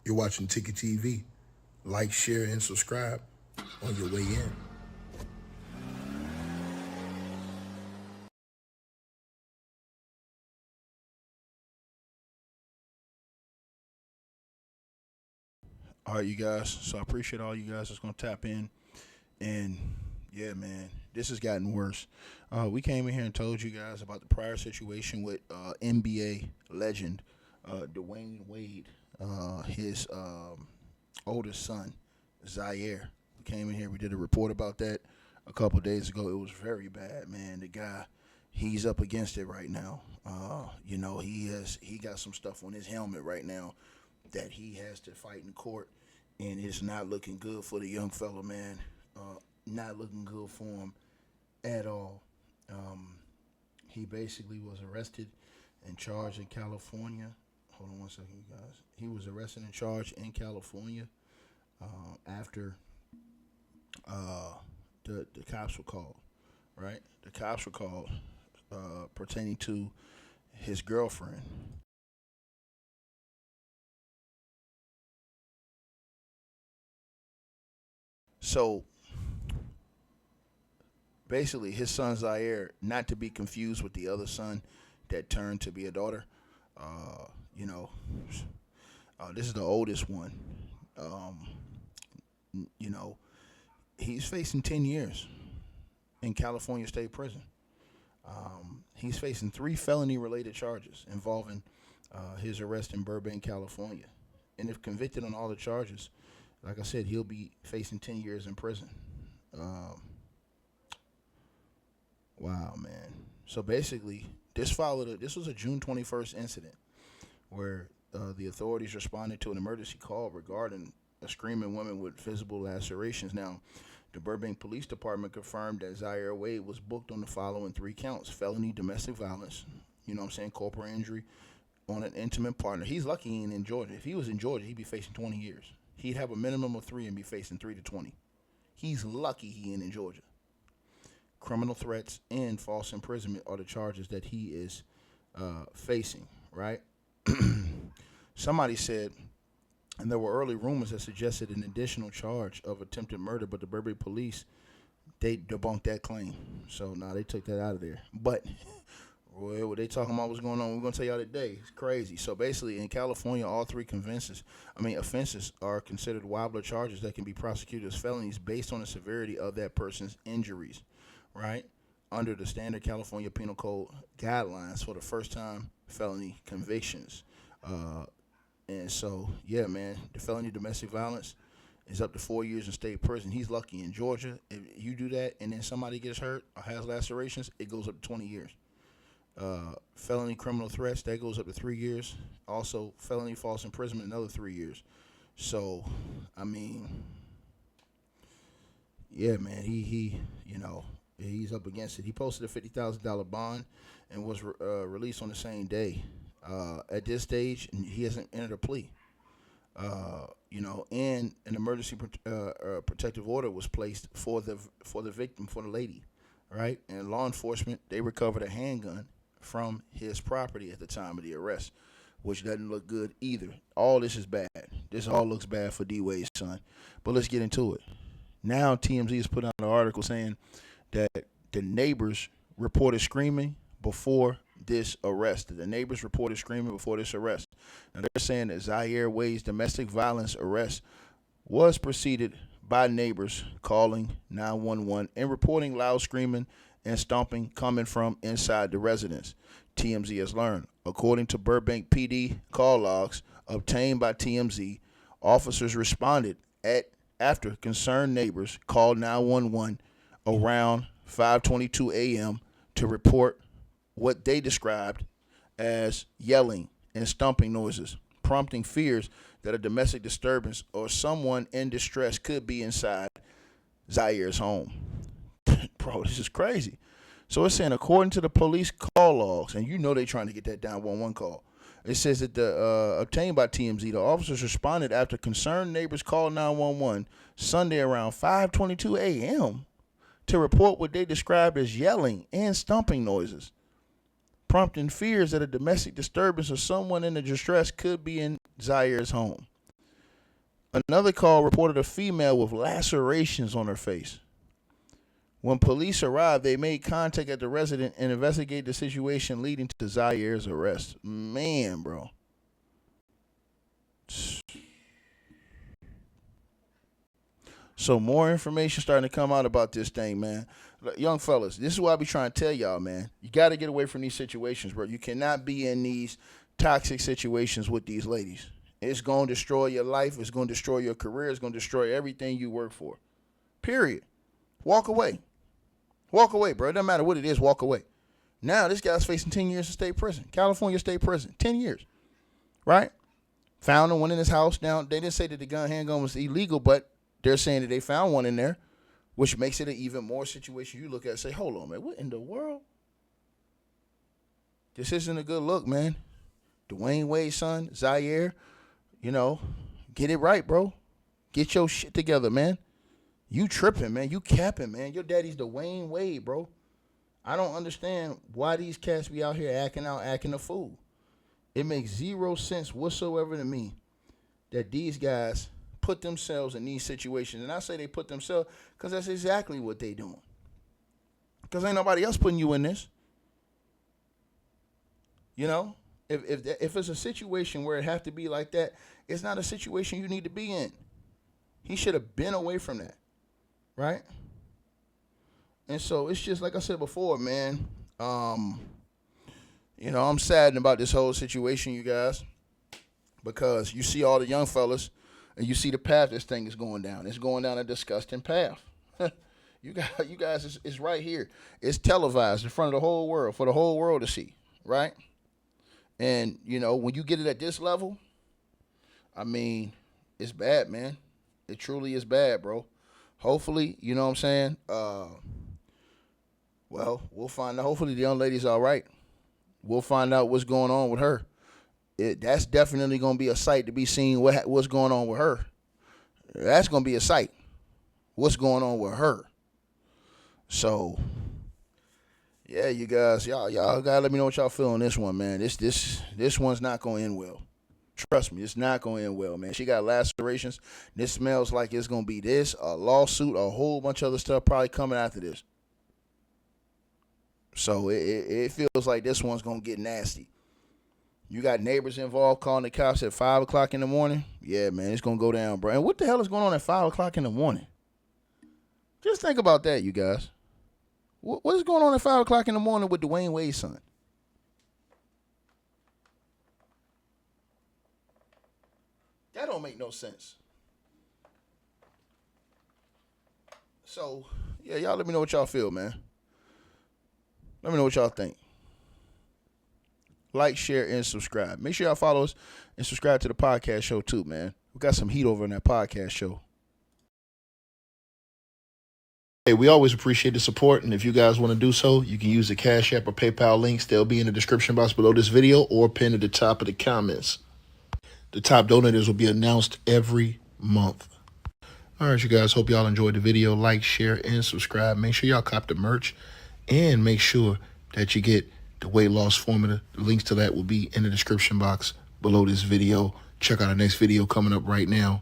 You're watching Ticket TV. Like, share, and subscribe on your way in. All right, you guys. So I appreciate all you guys that's gonna tap in. And yeah, man, this has gotten worse. We came in here and told you guys about the prior situation with NBA legend Dwayne Wade, his oldest son, Zaire. We came in here. We did a report about that a couple days ago. It was very bad, man. The guy, he's up against it right now. He got some stuff on his helmet right now that he has to fight in court, and it's not looking good for the young fella, man. Not looking good for him at all. Um, he basically was arrested and charged in California. Hold on one second, you guys. He was arrested and charged in California after the cops were called. Right, the cops were called pertaining to his girlfriend. So basically, his son Zaire, not to be confused with the other son that turned to be a daughter. Uh, you know, this is the oldest one. Um, you know, he's facing 10 years in California State Prison. He's facing three felony related charges involving his arrest in Burbank, California. And if convicted on all the charges, like I said, he'll be facing 10 years in prison. Um, wow, man. So basically, this was a June 21st incident where the authorities responded to an emergency call regarding a screaming woman with visible lacerations. Now, the Burbank Police Department confirmed that Zaire Wade was booked on the following three counts: felony domestic violence, corporal injury on an intimate partner. He's lucky he ain't in Georgia. If he was in Georgia, he'd be facing 20 years. He'd have a minimum of three and be facing 3 to 20. He's lucky he ain't in Georgia. Criminal threats and false imprisonment are the charges that he is facing, right? Somebody said, and there were early rumors that suggested an additional charge of attempted murder, but the Burbank police, they debunked that claim. So now they took that out of there. But Roy, what they talking about what's going on, we're gonna tell y'all today. It's crazy. So basically, in California, all three offenses are considered wobbler charges that can be prosecuted as felonies based on the severity of that person's injuries, right? Under the standard California Penal Code guidelines for the first time felony convictions. Uh, and so, yeah, man, the felony domestic violence is up to 4 years in state prison. He's lucky in Georgia. If you do that and then somebody gets hurt or has lacerations, it goes up to 20 years. Felony criminal threats, that goes up to 3 years. Also, felony false imprisonment, another 3 years. So, I mean, yeah, man, he's up against it. He posted a $50,000 bond and was released on the same day. At this stage, he hasn't entered a plea. And an emergency protective order was placed for the victim, for the lady, right? And law enforcement, they recovered a handgun from his property at the time of the arrest, which doesn't look good either. All this is bad. This all looks bad for D Wade's son. But let's get into it. Now TMZ has put out an article saying that the neighbors reported screaming before this arrest. The neighbors reported screaming before this arrest. Now they're saying that Zaire Wade's domestic violence arrest was preceded by neighbors calling 911 and reporting loud screaming and stomping coming from inside the residence. TMZ has learned. According to Burbank PD call logs obtained by TMZ, officers responded after concerned neighbors called 911 around 5:22 a.m. to report what they described as yelling and stomping noises, prompting fears that a domestic disturbance or someone in distress could be inside Zaire's home. Bro, this is crazy. So it's saying, according to the police call logs, and you know they're trying to get that 911 call. It says that the obtained by TMZ, the officers responded after concerned neighbors called 911 Sunday around 5:22 a.m. to report what they described as yelling and stomping noises, prompting fears that a domestic disturbance or someone in the distress could be in Zaire's home. Another call reported a female with lacerations on her face. When police arrived, they made contact at the resident and investigated the situation, leading to Dwyane's arrest. Man, bro. So more information starting to come out about this thing, man. Young fellas, this is what I be trying to tell y'all, man. You got to get away from these situations, bro. You cannot be in these toxic situations with these ladies. It's going to destroy your life. It's going to destroy your career. It's going to destroy everything you work for. Period. Walk away. Walk away, bro. It doesn't matter what it is. Walk away. Now, this guy's facing 10 years in state prison. California state prison. 10 years. Right? Found him, went in his house. Now, they didn't say that the handgun was illegal, but they're saying that they found one in there, which makes it an even more situation you look at and say, hold on, man, what in the world? This isn't a good look, man. Dwyane Wade's son, Dwyane, get it right, bro. Get your shit together, man. You tripping, man. You capping, man. Your daddy's Dwyane Wade, bro. I don't understand why these cats be out here acting a fool. It makes zero sense whatsoever to me that these guys put themselves in these situations. And I say they put themselves because that's exactly what they doing. Because ain't nobody else putting you in this. If it's a situation where it have to be like that, it's not a situation you need to be in. He should have been away from that, right? And so it's just like I said before, man. I'm saddened about this whole situation, you guys, because you see all the young fellas and you see the path this thing is going down. It's going down a disgusting path. You guys, it's right here. It's televised in front of the whole world for the whole world to see, right? And, when you get it at this level, I mean, it's bad, man. It truly is bad, bro. Hopefully, you know what I'm saying? We'll find out. Hopefully the young lady's all right. We'll find out what's going on with her. That's definitely going to be a sight to be seen, what's going on with her. That's going to be a sight. What's going on with her. So, yeah, you guys, y'all gotta let me know what y'all feel on this one, man. This one's not gonna end well. Trust me, it's not gonna end well, man. She got lacerations. This smells like it's gonna be a lawsuit, a whole bunch of other stuff probably coming after this. So it feels like this one's gonna get nasty. You got neighbors involved calling the cops at 5 o'clock in the morning. Yeah, man, it's gonna go down, bro. And what the hell is going on at 5 o'clock in the morning? Just think about that, you guys. What is going on at 5 o'clock in the morning with Dwyane Wade's son? That don't make no sense. So, yeah, y'all let me know what y'all feel, man. Let me know what y'all think. Like, share, and subscribe. Make sure y'all follow us and subscribe to the podcast show too, man. We got some heat over in that podcast show. Hey, we always appreciate the support, and if you guys want to do so, you can use the Cash App or PayPal links. They'll be in the description box below this video or pinned at the top of the comments. The top donators will be announced every month. All right, you guys, hope y'all enjoyed the video. Like, share, and subscribe. Make sure y'all cop the merch, and make sure that you get the weight loss formula. The links to that will be in the description box below this video. Check out our next video coming up right now.